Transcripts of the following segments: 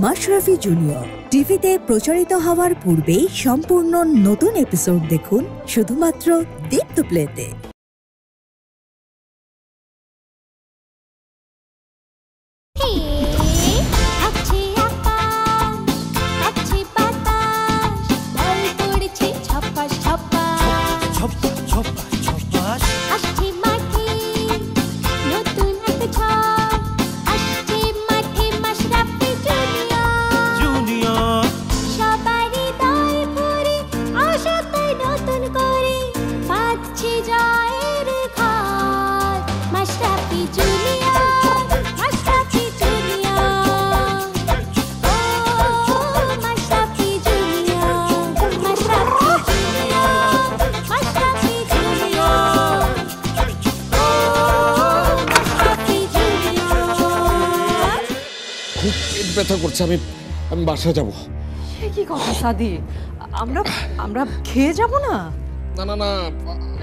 Mashrafe junior টিভিতে প্রচারিত হওয়ার পূর্বেই সম্পূর্ণ নতুন এপিসোড দেখুন শুধুমাত্র দীপ্ত প্লেতে। ব্যথা করছে, আমি বাসায় যাব। সে কি কথা সাদি, আমরা খেয়ে যাব না? না না না,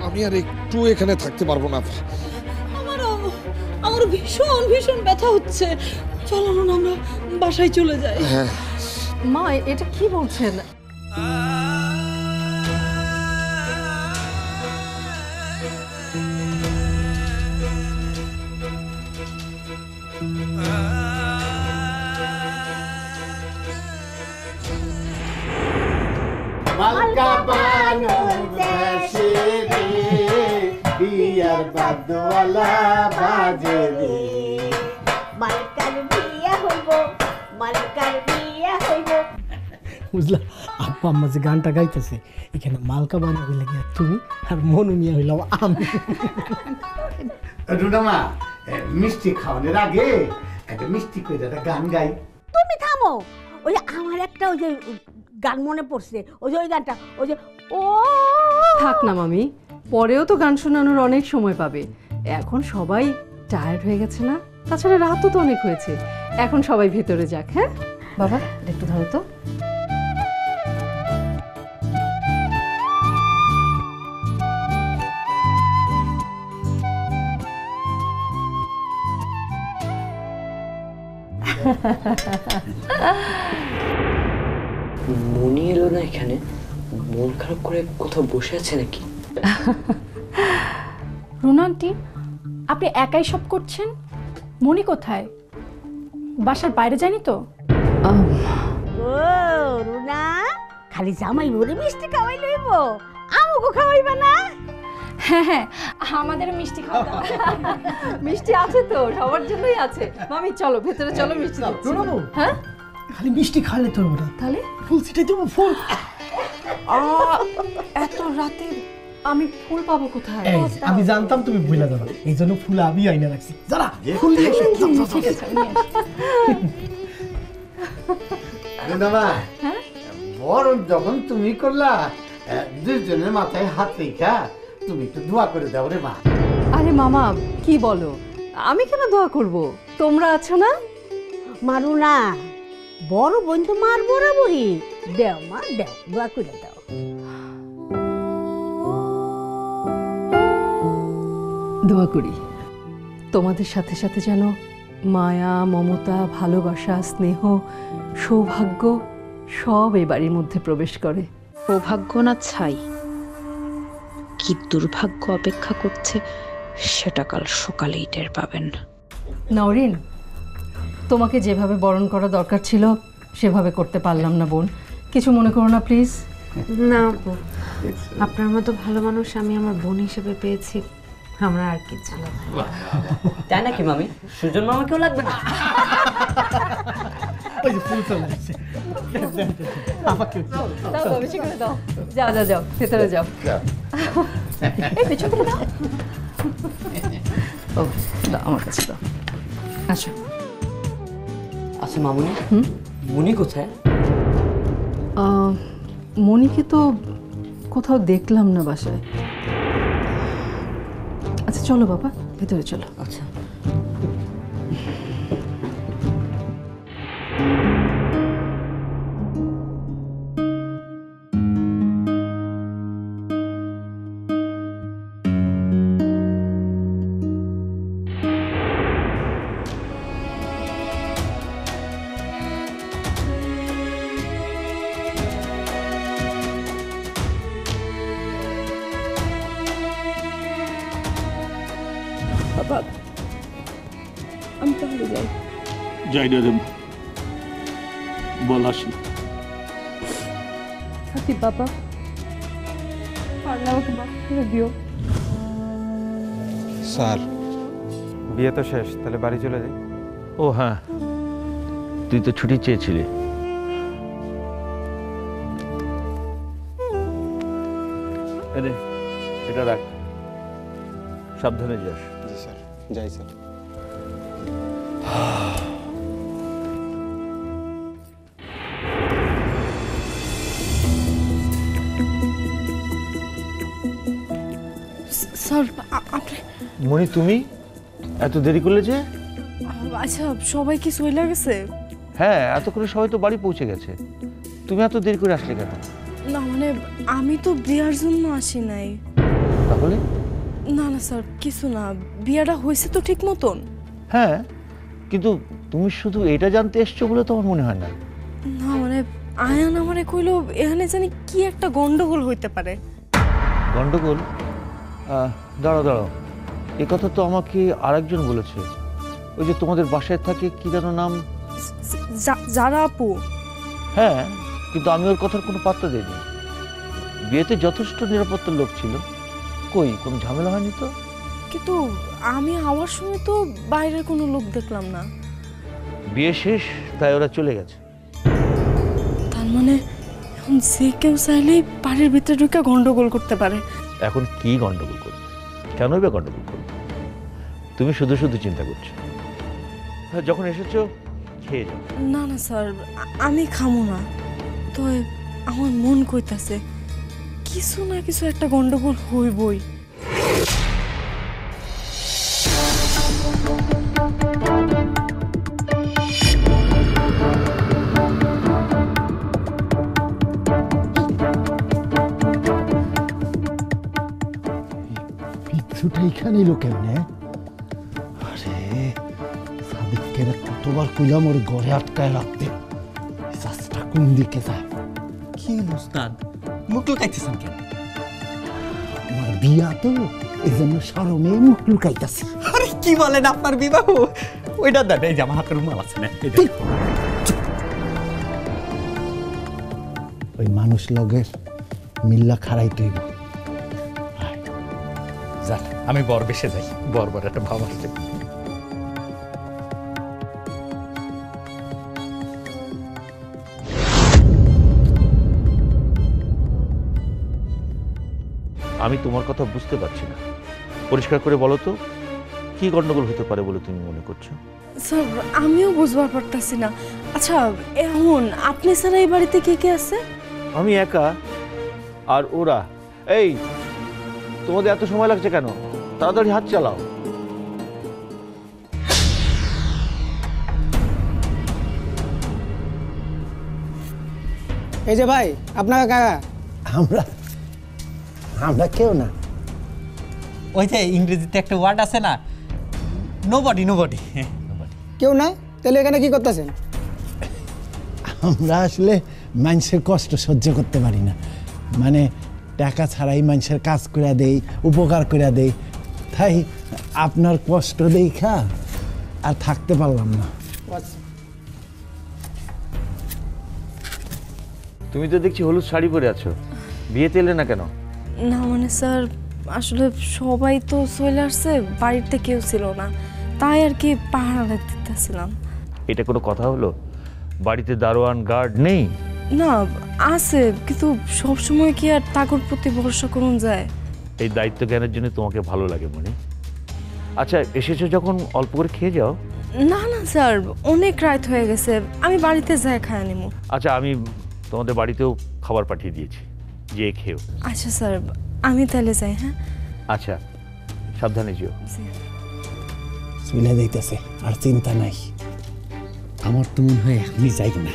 আমি আর একটু এখানে থাকতে পারবো না। আমার ভীষণ ভীষণ ব্যথা হচ্ছে। চলো না আমরা বাসায় চলে যাই। হ্যাঁ মা, এটা কি বলছেন? মালকা বানু দেশে রে, বিয়ার বাদওয়ালা বাজে রে। মালকার বিয়া হইব, মালকার বিয়া হইব। বুঝলা, আব্বা আম্মা যে গানটা গাইতেছে, এখানে মালকা বানু হইলে গিয়া তুমি আর মনু মিয়া হইলাম আমি। রুনামা, মিষ্টি খাওয়ানোর আগে একটা মিষ্টি করে একটা গান গাই। তুমি থামো, ওই যে আমার একটা ওই যে গান মনে পড়ছে, ওই যে ওই গানটা, ওই যে ও থাক না মামি, পরেও তো গান শোনানোর অনেক সময় পাবে। এখন সবাই টায়ার্ড হয়ে গেছে না? তাছাড়া রাতও তো অনেক হয়েছে। এখন সবাই ভেতরে যাক। হ্যাঁ বাবা, একটু ধরো তো। মনি এলো না এখানে? মন খারাপ করে কোথাও বসে আছে নাকি? রুনা আন্টি, আপনি একাই সব করছেন? মনি কোথায়? বাসার বাইরে যায়নি তো? ও রুনা, খালি জামাই বলে মিষ্টি খাওয়াই লইব, আমুকো খাওয়াইবা না? হ্যাঁ হ্যাঁ, আমাদের মিষ্টি খাওয়া। মিষ্টি আছে তো, সবার জন্যই আছে। মামি চলো ভেতরে, চলো মিষ্টি দিচ্ছি। হ্যাঁ, খালি মিষ্টি খাইলে তো ওরা তাহলে ফুল ছিটাই দেবো। ফুল এত রাতে আমি ফুল পাবো কোথায়? আমি জানতাম তুমি ভুলে যাবে, এই জন্য ফুল আমি আইনা রাখছি। যারা ফুল নিয়ে এসো। ঠিক আছে রুনামা, বরং যখন তুমি করলা, দুজনের মাথায় হাত রেখা তুমি একটু দোয়া করে দাও রে মা। আরে মামা, কি বলো? আমি কেন দোয়া করব? তোমরা আছো না? মারু না, বড় বোন তো মার বরাবরই। দেও মা, দেও, দোয়া করে দাও। দোয়া করি তোমাদের সাথে সাথে যেন মায়া, মমতা, ভালোবাসা, স্নেহ, সৌভাগ্য সব এই বাড়ির মধ্যে প্রবেশ করে। সৌভাগ্য না ছাই, কি দুর্ভাগ্য অপেক্ষা করছে সেটা কাল সকালেই টের পাবেন। নওরিন, তোমাকে যেভাবে বরণ করা দরকার ছিল সেভাবে করতে পারলাম না বোন, কিছু মনে করো না প্লিজ। না আপু, আপনার মতো ভালো মানুষ আমি আমার বোন হিসেবে পেয়েছি, আমরা আর কিছু না। তাই নাকি মামি? সুজন মামাকেও লাগবে না? ওই যে ফুল চলে আসছে। আমাকে দাও, বেশি করে দাও। যাও যাও যাও, ভেতরে যাও। এই পেছন থেকে দাও। ও দাও, আমার কাছে দাও। আসো। আচ্ছা মামুনি, মনি কোথায়? মনিকে তো কোথাও দেখলাম না বাসায়। আচ্ছা চলো বাবা, ভেতরে চলো। আচ্ছা। যাই না রে মা, বল আসি। সাথী বাবা, পারলে আমাকে মাফ করে দিও। স্যার, বিয়ে তো শেষ, তাহলে বাড়ি চলে যাই। ও হ্যাঁ, তুই তো ছুটি চেয়েছিলি। এটা রাখ, সাবধানে যাস। জি স্যার, যাই স্যার। স্যার আপনি মনি, তুমি এত দেরি করলে যে? আচ্ছা, সবাই কি চলে গেছে? হ্যাঁ, এত করে সবাই তো বাড়ি পৌঁছে গেছে, তুমি এত দেরি করে আসলে কেন? না মানে আমি তো বিয়ার জন্য আসি নাই। তাহলে? না না স্যার, কিছু না, বিয়াটা হয়েছে তো ঠিক মতন। হ্যাঁ, কিন্তু তুমি শুধু এটা জানতে এসছো বলে তো আমার মনে হয় না। না মানে আয়ান আমারে কইলো এখানে জানি কি একটা গন্ডগোল হইতে পারে। গন্ডগোল? দাঁড়াও দাঁড়াও, এ কথা তো আমাকে আরেকজন বলেছে। ওই যে তোমাদের বাসায় থাকে, কি যেন নাম? যারা আপু। হ্যাঁ, কিন্তু আমি ওর কথার কোনো পাত্তা দিইনি। বিয়েতে যথেষ্ট নিরাপত্তার লোক ছিল, কই কোনো ঝামেলা হয়নি তো। কিন্তু আমি আওয়ার সময় তো বাইরের কোনো লোক দেখলাম না। বিয়ে শেষ, তাই ওরা চলে গেছে। তার মানে এখন যে কেউ চাইলেই বাড়ির ভিতরে ঢুকে গন্ডগোল করতে পারে। এখন কি গন্ডগোল করবে? কেনই বা গন্ডগোল করবে? তুমি শুধু শুধু চিন্তা করছো। যখন এসেছো খেয়ে যাও। না না স্যার, আমি খামো না, তো আমার মন কইতাছে কিছু না কিছু একটা গন্ডগোল হইবই। পিচ্ছুটা এখানেই লোকের নে। আরে সাদিককে কতবার কইলাম ওর ঘরে আটকায় রাখতে, চাষটা কোন দিকে যায়? কি উস্তাদ, মুখ লুকাইতেছেন কেন? আমার বিয়া তো, এই জন্য শরমে মুখ লুকাইতেছি। আরে কি বলেন, আপনার বিবাহ? ওইটা দেন, এই যে আমার হাতের রুমাল আছে না। ওই মানুষ লগের মিল্লা খাড়াই তৈব। যান, আমি বর বেশে যাই, বর বর একটা ভাব আসছে। আমি তোমার কথা বুঝতে পারছি না, পরিষ্কার করে বলো তো, কি গন্ডগোল হতে পারে বলে তুমি মনে করছো? স্যার আমিও বুঝবার পারতাছি না। আচ্ছা এখন আপনি স্যার এই বাড়িতে কে কে আছে? আমি একা, আর ওরা। এই, তোমাদের এত সময় লাগছে কেন? তাড়াতাড়ি হাত চালাও। এই যে ভাই, আপনারা কাকা? আমরা আমরা কেউ না। ওই যে ইংরেজিতে একটা ওয়ার্ড আছে না, নোবডি। নোবডি কেউ না? তাহলে এখানে কি করতেছেন? আমরা আসলে মানুষের কষ্ট সহ্য করতে পারি না, মানে টাকা ছাড়াই মানুষের কাজ করে দেই, উপকার করে দেই, তাই আপনার কষ্ট দেখা আর থাকতে পারলাম না। তুমি তো দেখছি হলুদ শাড়ি পরে আছো, বিয়েতে এলে না কেন? না মানে স্যার, আসলে সবাই তো চলে আসছে, বাড়িতে কেউ ছিল না, তাই আর কি পাহারা দিতেছিলাম। এটা কোনো কথা হলো? বাড়িতে দারোয়ান গার্ড নেই? না আছে, কিন্তু সব সময় কি আর তাগর প্রতি ভরসা করুন যায়? এই দায়িত্ব জ্ঞানের জন্য তোমাকে ভালো লাগে মনে। আচ্ছা এসেছো যখন অল্প করে খেয়ে যাও। না না স্যার, অনেক রাত হয়ে গেছে, আমি বাড়িতে যাই খায় নিমু। আচ্ছা আমি তোমাদের বাড়িতেও খাবার পাঠিয়ে দিয়েছি, যে খেও। আচ্ছা স্যার, আমি তাহলে যাই। হ্যাঁ আচ্ছা, সাবধানে যেও। চলে যাইতেছে, আর চিন্তা নাই। আমার তো মনে হয় আমি যাই না।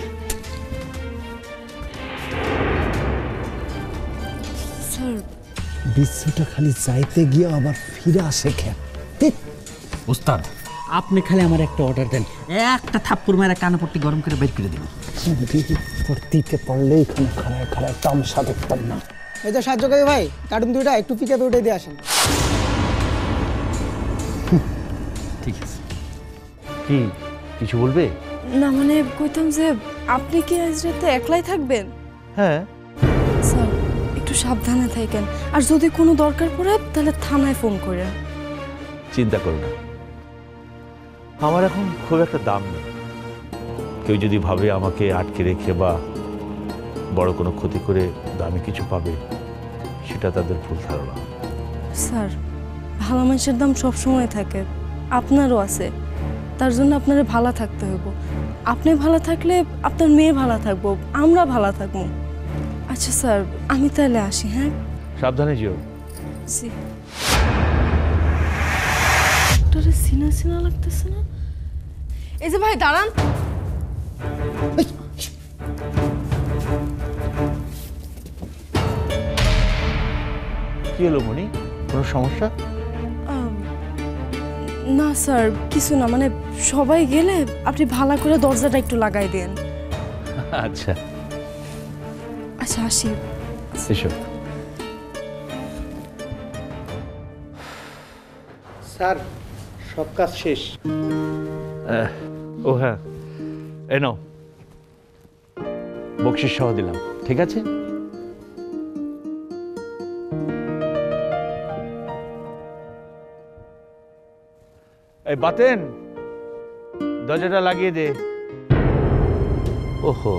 স্যার বিশ্বটা খালি যাইতে গিয়ে আবার ফিরে আসে কেন? উস্তাদ, আপনি খালি আমার একটা অর্ডার দেন, একটা থাপ্পড় মেরে কানাপট্টি গরম করে বের করে দেবেন। পড়তিতে পড়লে এখানে খাড়ায় খাড়ায় তামসা দেখতাম না। এই যে সাহায্যকারী ভাই, কার্টুন দুইটা একটু পিকআপে উঠে দিয়ে আসেন। ঠিক আছে। কি কিছু বলবে? না মানে কইতাম যে আপনি কি আজ রাতে একলাই থাকবেন? হ্যাঁ। স্যার একটু সাবধানে থাকেন, আর যদি কোনো দরকার পড়ে তাহলে থানায় ফোন করেন। চিন্তা করো না, আমার এখন খুব একটা দাম নেই। কেউ যদি ভাবে আমাকে আটকে রেখে বা বড় কোনো ক্ষতি করে দামি কিছু পাবে, সেটা তাদের ভুল ধারণা। স্যার ভালো মানুষের দাম সবসময় থাকে, আপনারও আছে। তার জন্য আপনারা ভালো থাকতে হইব। আপনি ভালো থাকলে আপনার মেয়ে ভালো থাকবো, আমরা ভালো থাকবো। আচ্ছা স্যার আমি তাহলে আসি। হ্যাঁ সাবধানে যেও। জি। ডক্টরে সিনা সিনা লাগতেছে না? এই যে ভাই দাঁড়ান। কি হলো মনি, কোনো সমস্যা? না স্যার কিছু না, মানে সবাই গেলে আপনি ভালো করে দরজাটা একটু লাগাই দেন। আচ্ছা আচ্ছা আসি। এসো। স্যার সব কাজ শেষ। ও হ্যাঁ, এ নাও বকশিস সহ দিলাম, ঠিক আছে? এই বাতেন, দরজাটা লাগিয়ে দে। ওহো,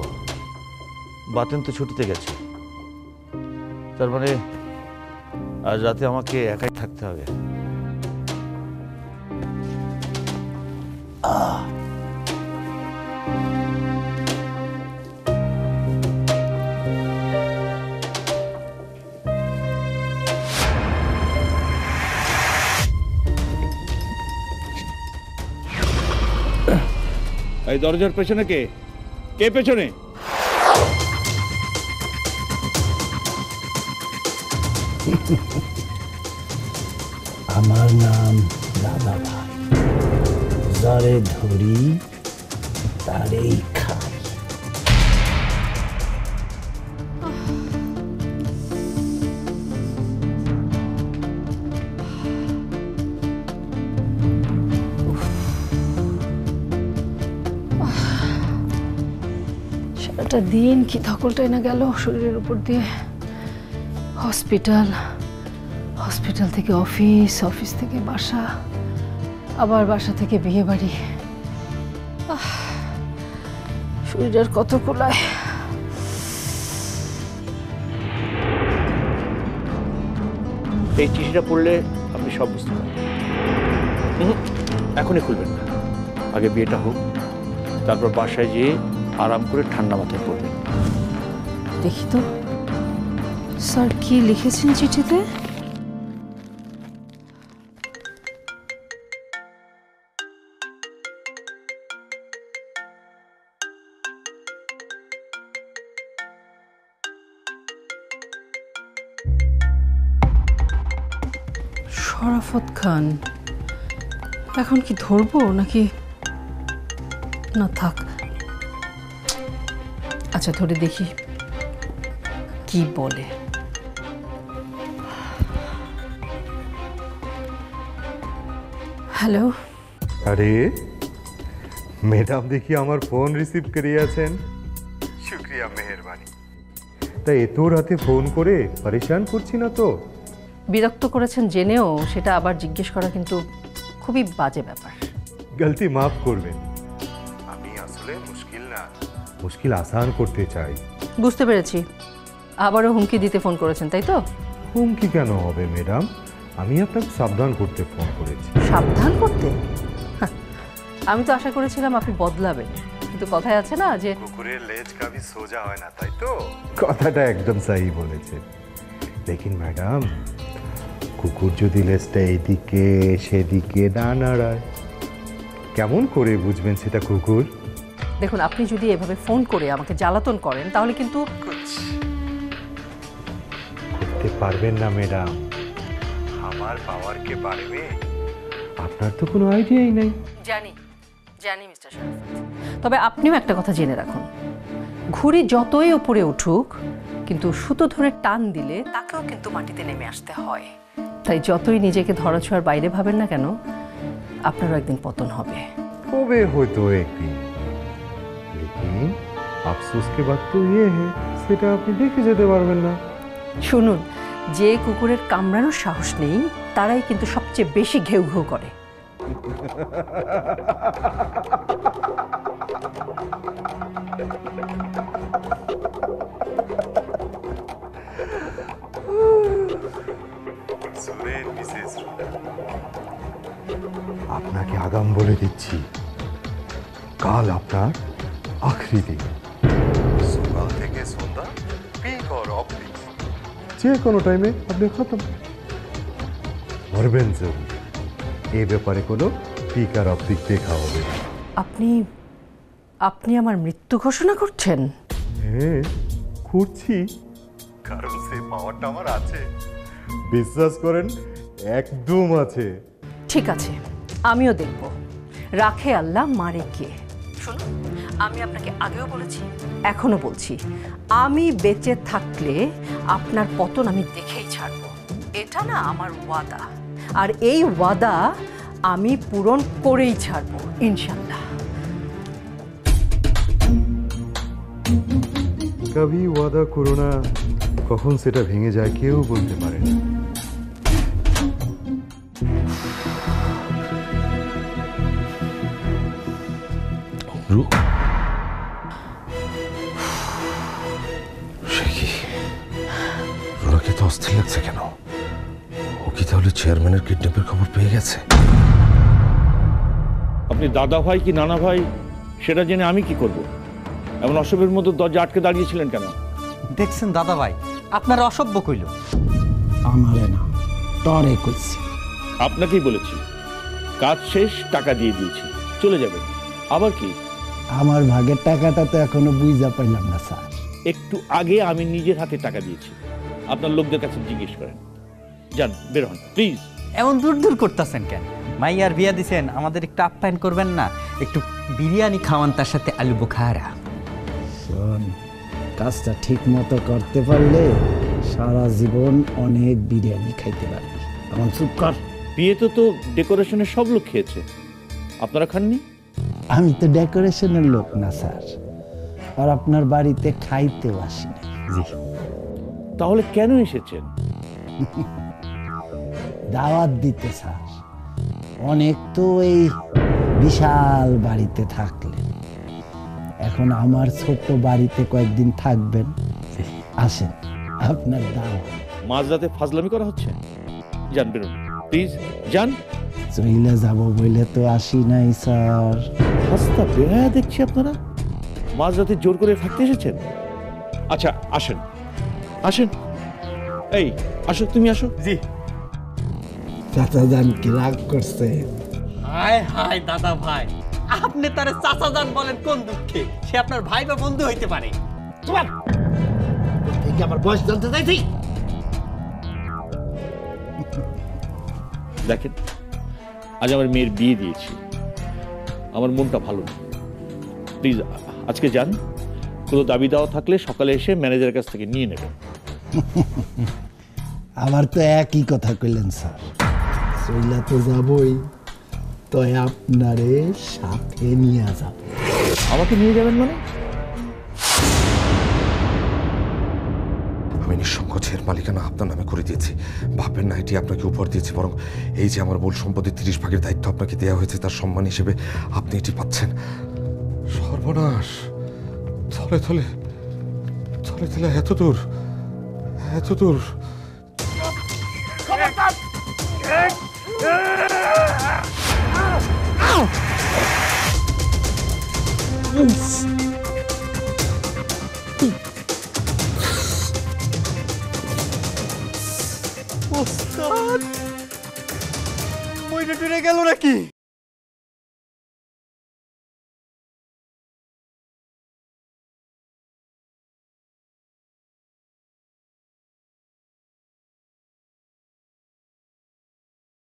বাতেন তো ছুটিতে গেছে, তার মানে আজ রাতে আমাকে একাই থাকতে হবে। এই দরজার পেছনে কে? কে পেছনে? আমার নাম দাদা ভাই, যারে ধরি তারেই খাই। সারাটা দিন কি ধকলটাই না গেল শরীরের উপর দিয়ে। হসপিটাল, হসপিটাল থেকে অফিস, অফিস থেকে বাসা, আবার বাসা থেকে বিয়ে বাড়ি। শরীরের কত কুলায়। এই চিঠিটা পড়লে আপনি সব বুঝতে পারবেন। এখনই খুলবেন না, আগে বিয়েটা হোক, তারপর বাসায় যেয়ে আরাম করে ঠান্ডা মাথায় পড়বেন। দেখি তো স্যার কি লিখেছেন চিঠিতে। শরাফত খান, এখন কি ধরবো নাকি না থাক? আচ্ছা ধরে দেখি কি বলে। হ্যালো। আরে ম্যাডাম দেখি আমার ফোন রিসিভ করিয়াছেন, শুক্রিয়া মেহেরবানি। তাই এত রাতে ফোন করে পরেশান করছি না তো? বিরক্ত করেছেন জেনেও সেটা আবার জিজ্ঞেস করা কিন্তু খুবই বাজে ব্যাপার। গলতি মাফ করবেন, আমি আসলে মুশকিল আসান করতে চাই। বুঝতে পেরেছি, আবারও হুমকি দিতে ফোন করেছেন তাই তো? হুমকি কেন হবে ম্যাডাম, আমি আপনাকে সাবধান করতে ফোন করেছি। সাবধান করতে? আমি তো আশা করেছিলাম আপনি বদলাবেন, কিন্তু কথায় আছে না যে কুকুরের লেজ কবি সোজা হয় না, তাই তো? কথাটা একদম সহি বলেছে। লেকিন ম্যাডাম, কুকুর যদি লেজটা এদিকে সেদিকে না নাড়ায়, কেমন করে বুঝবেন সেটা কুকুর? দেখুন, আপনি যদি এভাবে ফোন করে আমাকে জ্বালাতন করেন তাহলে কিন্তু করতে পারবেন না ম্যাডাম। আমার পাওয়ার কে পারবে? আপনার তো কোনো আইডিয়াই নাই। জানি জানি মিস্টার শরাফত, তবে আপনিও একটা কথা জেনে রাখুন, ঘুড়ি যতই উপরে উঠুক কিন্তু সুতো ধরে টান দিলে তাকেও কিন্তু মাটিতে নেমে আসতে হয়। তাই যতই নিজেকে ধরাছোঁয়ার বাইরে ভাবেন না কেন, আপনারও একদিন পতন হবে। হবে হয়তো একদিন, लेकिन अफसोस के बात तो ये है সেটা আপনি দেখে যেতে পারবেন না। শুনুন, যে কুকুরের কামড়ানোর সাহস নেই তারাই কিন্তু সবচেয়ে বেশি ঘেউ ঘেউ করে। আপনাকে আগাম বলে দিচ্ছি, কাল আপনার আখরি দিন। সকাল থেকে সন্ধ্যা পিক আর অফিস, যে কোনো টাইমে আপনি খতম মরবেন জরুর। এই ব্যাপারে কোনো পিক আর অফিস দেখা হবে না। আপনি আপনি আমার মৃত্যু ঘোষণা করছেন? হ্যাঁ করছি, কারণ সেই পাওয়ারটা আমার আছে, বিশ্বাস করেন একদম আছে। ঠিক আছে, আমিও দেখব রাখে আল্লাহ মারে কে। শুনুন, আমি আপনাকে আগেও বলেছি, এখনো বলছি, আমি বেঁচে থাকলে আপনার পতন আমি দেখেই ছাড়ব। এটা না আমার ওয়াদা, আর এই ওয়াদা আমি পূরণ করেই ছাড়ব ইনশাল্লাহ। কবি ওয়াদা করো না, কখন সেটা ভেঙে যায় কেউ বলতে পারে না। রুনাকে তো অস্থির লাগছে কেন? ও কি তাহলে চেয়ারম্যানের কিডন্যাপের খবর পেয়ে গেছে? আপনি দাদা ভাই কি নানা ভাই সেটা জেনে আমি কি করব? এমন অসভ্যের মতো দরজা আটকে দাঁড়িয়েছিলেন কেন? দেখছেন দাদা ভাই, আপনার অসভ্য কইল। আমারে না, তরে কইছি। আপনাকেই বলেছি, কাজ শেষ, টাকা দিয়ে দিয়েছি, চলে যাবেন। আবার কি? আমার ভাগের টাকাটা তো এখনো বুঝা পাইলাম না স্যার। একটু আগে আমি নিজের হাতে টাকা দিয়েছি, আপনার লোকদের কাছে জিজ্ঞেস করেন। যান, বের হন প্লিজ। এমন দূর দূর করতেছেন কেন? মাইয়ার বিয়া দিছেন, আমাদের একটু আপ্যায়ন করবেন না? একটু বিরিয়ানি খাওয়ান, তার সাথে আলু বোখারা। শোন, কাজটা ঠিক মতো করতে পারলে সারা জীবন অনেক বিরিয়ানি খাইতে পারবি। আমার চুপ কর। বিয়েতে তো ডেকোরেশনের সব লোক খেয়েছে, আপনারা খাননি? আমি তো ডেকোরেশনের লোক না স্যার, আর আপনার বাড়িতে খাইতেও আসি না। জি, তাহলে কেন এসেছেন? দাওয়াত দিতে স্যার। অনেক তো এই বিশাল বাড়িতে থাকলে, এখন আমার ছোট্ট বাড়িতে কয়েকদিন থাকবেন, আসেন, আপনার দাওয়াত। মাঝরাতে ফাজলামি করা হচ্ছে? যান, বেরোন প্লিজ, যান। চইলা যাব বলে তো আসি নাই স্যার। রাস্তা বেড়ায় দেখছি আপনারা মাঝরাতে জোর করে থাকতে এসেছেন। আচ্ছা আসেন, আসেন, এই আসো, তুমি আসো। জি। চাচা জান কি রাগ করছে? হায় হায় দাদা ভাই, আপনি তারে চাচা জান বলেন কোন দুঃখে? সে আপনার ভাই বা বন্ধু হইতে পারে। তোমার আমার বয়স জানতে চাইছি? দেখেন, আজ আমার মেয়ের বিয়ে দিয়েছি, আমার মনটা ভালো না। প্লিজ আজকে যান, কোনো দাবি দেওয়া থাকলে সকালে এসে ম্যানেজারের কাছ থেকে নিয়ে নেবেন। আমার তো একই কথা কইলেন স্যার, চইলা তো যাবই, তো আপনারে সাথে নিয়ে যাব। আমাকে নিয়ে যাবেন মানে? আমি নিঃসংকোচের মালিকানা আপনার নামে করে দিয়েছি। ভাববেন না এটি আপনাকে উপহার দিয়েছি, বরং এই যে আমার মূল সম্পদের 30 ভাগের দায়িত্ব আপনাকে দেওয়া হয়েছে, তার সম্মান হিসেবে আপনি এটি পাচ্ছেন। সর্বনাশ! থলে থলে থলে থলে এত দূর, এত দূর। ওস্তাদ, মইটা টুরে গেল নাকি?